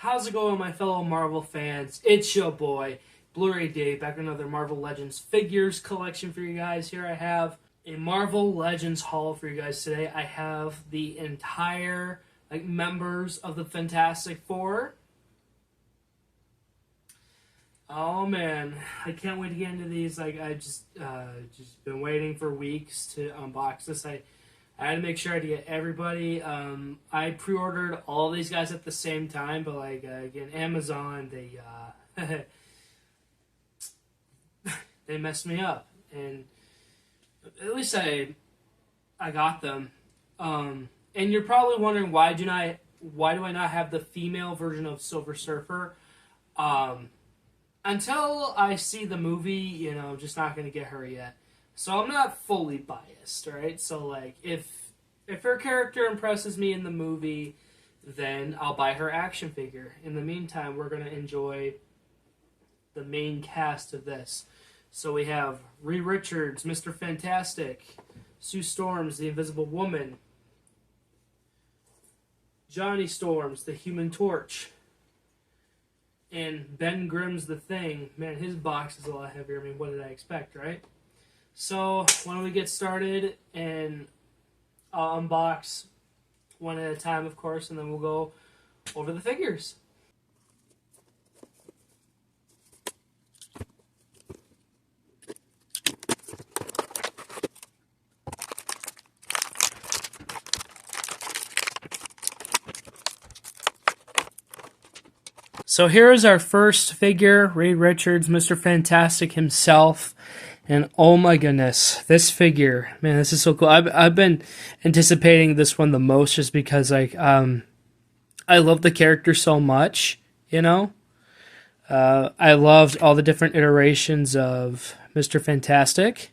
How's it going, my fellow Marvel fans? It's your boy, Blu-rayDave, back with another Marvel Legends figures collection for you guys. Here I have a Marvel Legends haul for you guys today. I have the entire members of the Fantastic Four. Oh man, I can't wait to get into these. I just been waiting for weeks to unbox this. I had to make sure to get everybody. I pre-ordered all these guys at the same time, but again, Amazon they they messed me up, and at least I got them. And you're probably wondering why do I not have the female version of Silver Surfer? Until I see the movie, I'm just not going to get her yet. So I'm not fully biased, right? So if her character impresses me in the movie, then I'll buy her action figure. In the meantime, we're going to enjoy the main cast of this. So we have Reed Richards, Mr. Fantastic, Sue Storms, the Invisible Woman, Johnny Storms, the Human Torch, and Ben Grimm's the Thing. Man, his box is a lot heavier. I mean, what did I expect, right? So, why don't we get started, and I'll unbox one at a time, of course, and then we'll go over the figures. So here is our first figure, Reed Richards, Mr. Fantastic himself. And oh my goodness, this figure, man, this is so cool. I've been anticipating this one the most just because I love the character so much, I loved all the different iterations of Mr. Fantastic.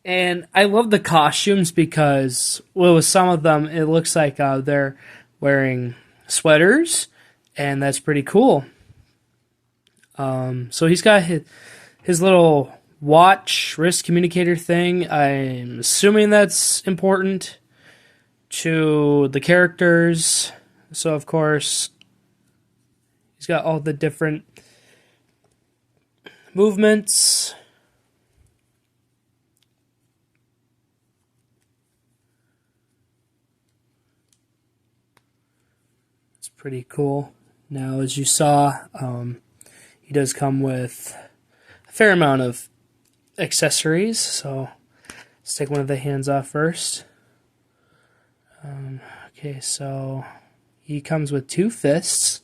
And I love the costumes because, well, with some of them, it looks like they're wearing sweaters. And that's pretty cool. So he's got his little watch wrist communicator thing. I'm assuming that's important to the characters. So of course, he's got all the different movements. It's pretty cool. Now, as you saw, he does come with a fair amount of accessories, so let's take one of the hands off first. Okay, so he comes with 2 fists.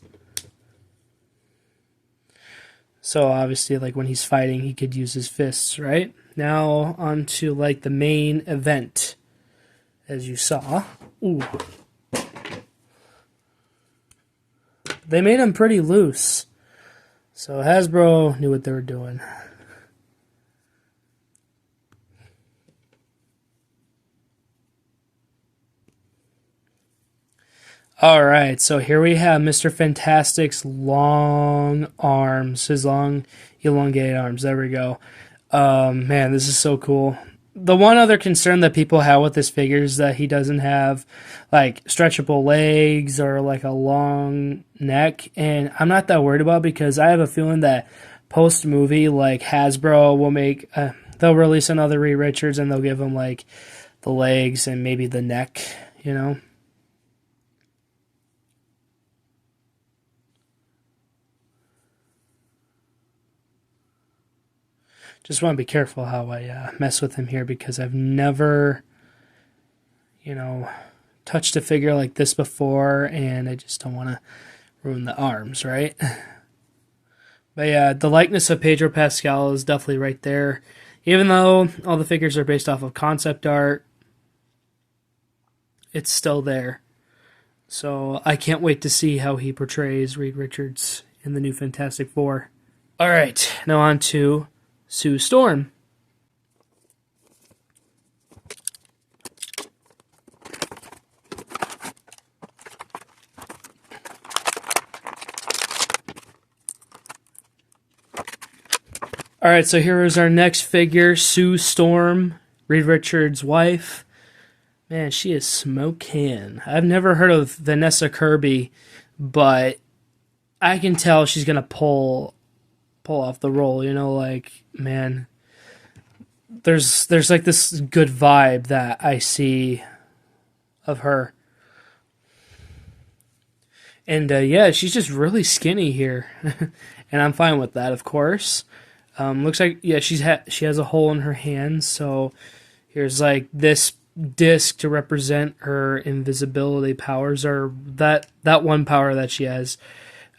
So obviously, when he's fighting, he could use his fists, right? Now, on to, the main event, as you saw. Ooh. They made him pretty loose. So Hasbro knew what they were doing. Alright, so here we have Mr. Fantastic's long arms. His long, elongated arms. There we go. Man, this is so cool. The one other concern that people have with this figure is that he doesn't have stretchable legs or a long neck, and I'm not that worried about it because I have a feeling that post movie Hasbro will make they'll release another Reed Richards and they'll give him the legs and maybe the neck, Just want to be careful how I mess with him here because I've never, touched a figure like this before, and I just don't want to ruin the arms, right? But yeah, the likeness of Pedro Pascal is definitely right there. Even though all the figures are based off of concept art, it's still there. So I can't wait to see how he portrays Reed Richards in the new Fantastic Four. All right, now on to Sue Storm. Alright, so here is our next figure, Sue Storm, Reed Richards' wife. Man, she is smoking. I've never heard of Vanessa Kirby but I can tell she's gonna pull off the role. You know, like, man, there's like this good vibe that I see of her. And yeah, she's just really skinny here, and I'm fine with that, of course. Looks like, yeah, she has a hole in her hand, so here's like this disc to represent her invisibility powers, or that one power that she has.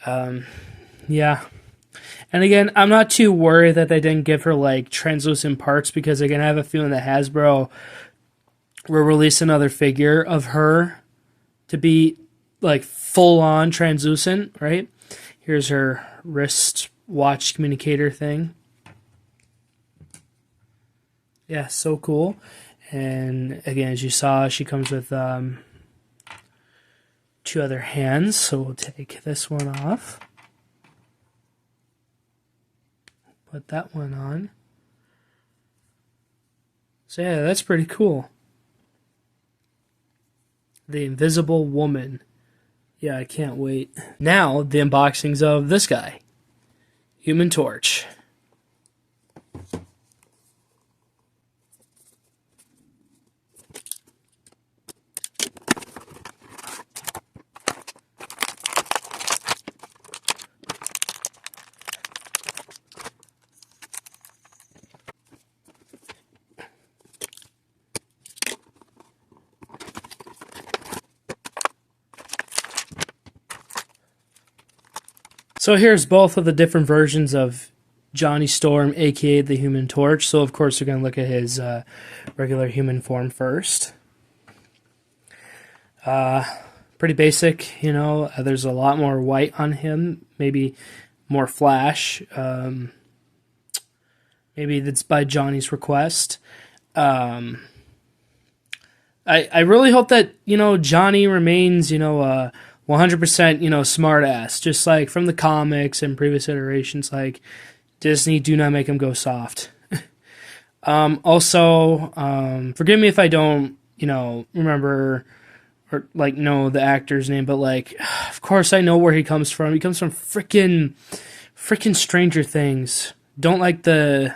Yeah. And again, I'm not too worried that they didn't give her like translucent parts, because again, I have a feeling that Hasbro will release another figure of her to be like full on translucent, right? Here's her wrist watch communicator thing. Yeah, so cool. And again, as you saw, she comes with 2 other hands, so we'll take this one off. Put that one on. So yeah, that's pretty cool. The Invisible Woman. Yeah, I can't wait. Now, the unboxings of this guy. Human Torch. So here's both of the different versions of Johnny Storm, aka the Human Torch. So of course we're going to look at his regular human form first. Pretty basic, you know. There's a lot more white on him, maybe more flash. Maybe that's by Johnny's request. I really hope that, you know, Johnny remains, you know, 100%, you know, smart ass, just like from the comics and previous iterations. Like, Disney, do not make him go soft. Also, forgive me if I don't, you know, remember or like know the actor's name, but like, of course I know where he comes from. He comes from freaking Stranger Things. Don't like the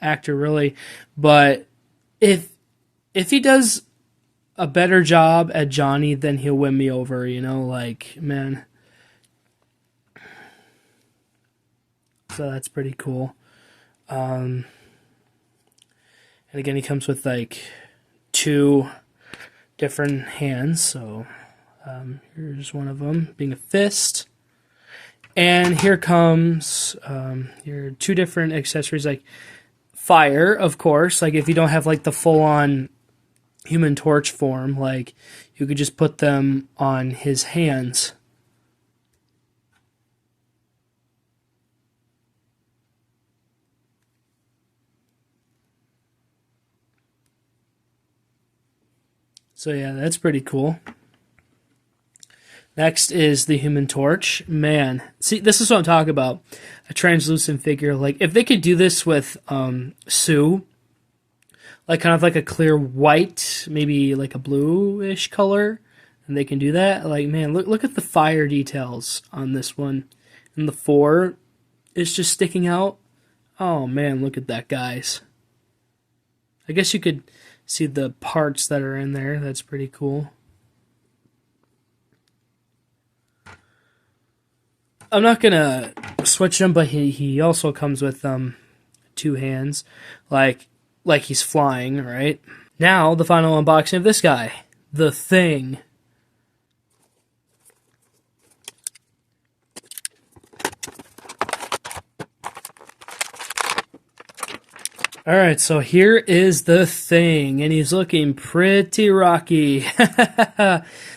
actor really, but if he does a better job at Johnny, then he'll win me over, you know, like, man. So that's pretty cool. And again, he comes with like 2 different hands. So here's one of them being a fist. And here comes your 2 different accessories, like fire, of course. Like if you don't have like the full-on Human Torch form, like you could just put them on his hands. So yeah, that's pretty cool. Next is the Human Torch. Man, see, this is what I'm talking about. A translucent figure. Like if they could do this with Sue, like kind of like a clear white, maybe like a bluish color, and they can do that. Like, man, look at the fire details on this one. And the 4 is just sticking out. Oh man, look at that, guys. I guess you could see the parts that are in there. That's pretty cool. I'm not gonna switch him, but he also comes with 2 hands, like he's flying, right? Now, the final unboxing of this guy, the Thing. Alright, so here is the Thing, and he's looking pretty rocky.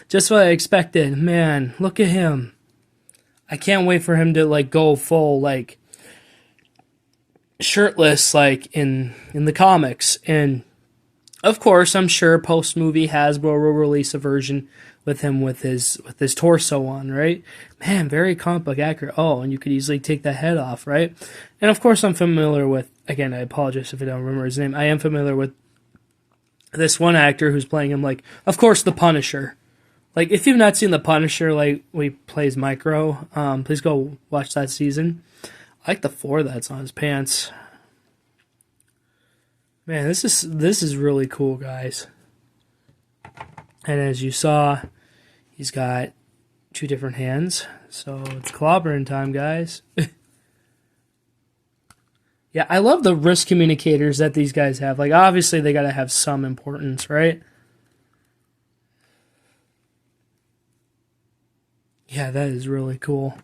Just what I expected. Man, look at him. I can't wait for him to like go full like shirtless like in the comics. And of course, I'm sure post movie Hasbro will release a version with him with his torso on, right? Man, very comic book accurate. Oh, and you could easily take the head off, right? And of course, I'm familiar with, again, I apologize if I don't remember his name. I am familiar with this one actor who's playing him, like, of course, the Punisher. Like, if you've not seen The Punisher, like, we plays Micro, please go watch that season. I like the 4 that's on his pants. Man, this is really cool, guys. And as you saw, he's got 2 different hands. So it's clobberin time, guys. Yeah, I love the wrist communicators that these guys have. Like, obviously, they got to have some importance, right? Yeah, that is really cool.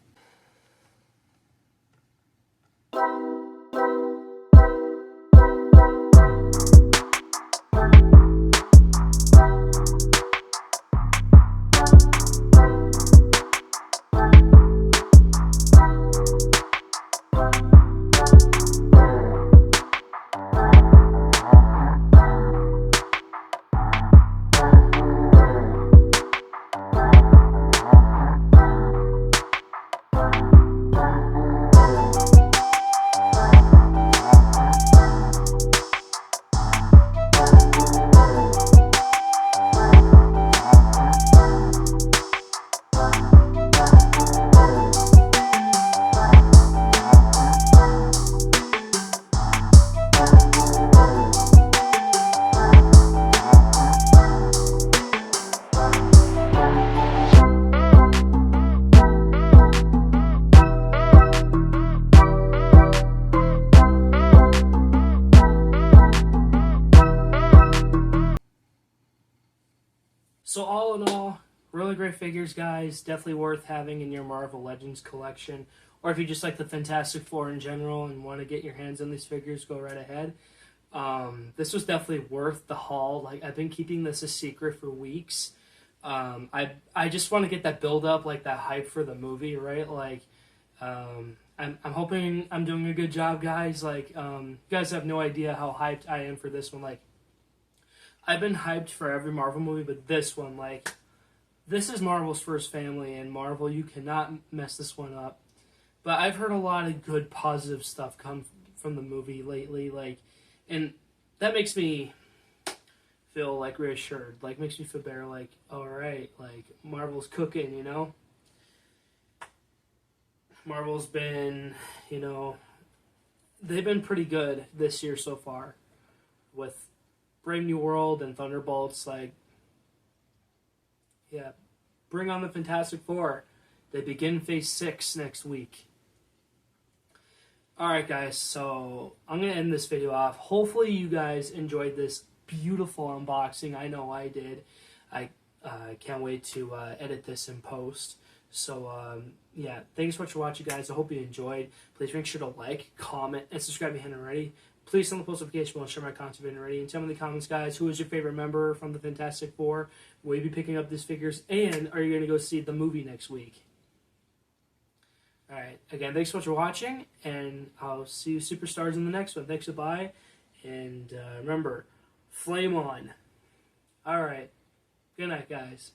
So all in all, really great figures, guys. Definitely worth having in your Marvel Legends collection. Or if you just like the Fantastic Four in general and want to get your hands on these figures, go right ahead. This was definitely worth the haul. Like, I've been keeping this a secret for weeks. I just want to get that build up, like that hype for the movie, right? Like, I'm hoping I'm doing a good job, guys. Like, you guys have no idea how hyped I am for this one. Like, I've been hyped for every Marvel movie, but this one, like, this is Marvel's first family, and Marvel, you cannot mess this one up. But I've heard a lot of good, positive stuff come from the movie lately, like, and that makes me feel, like, reassured. Like, makes me feel better, like, all right, like, Marvel's cooking, you know? Marvel's been, you know, they've been pretty good this year so far with Brave New World and Thunderbolts. Like, yeah, bring on the Fantastic Four. They begin Phase 6 next week. Alright, guys, so I'm going to end this video off. Hopefully you guys enjoyed this beautiful unboxing. I know I did. I can't wait to edit this in post. So, yeah, thanks so much for watching, guys. I hope you enjoyed. Please make sure to like, comment, and subscribe if you haven't already. Please turn on the post notification bell and share my content if you haven't already. And tell me in the comments, guys, who is your favorite member from the Fantastic Four? Will you be picking up these figures? And are you going to go see the movie next week? Alright, again, thanks so much for watching, and I'll see you superstars in the next one. Thanks, goodbye, and remember, flame on. Alright, good night, guys.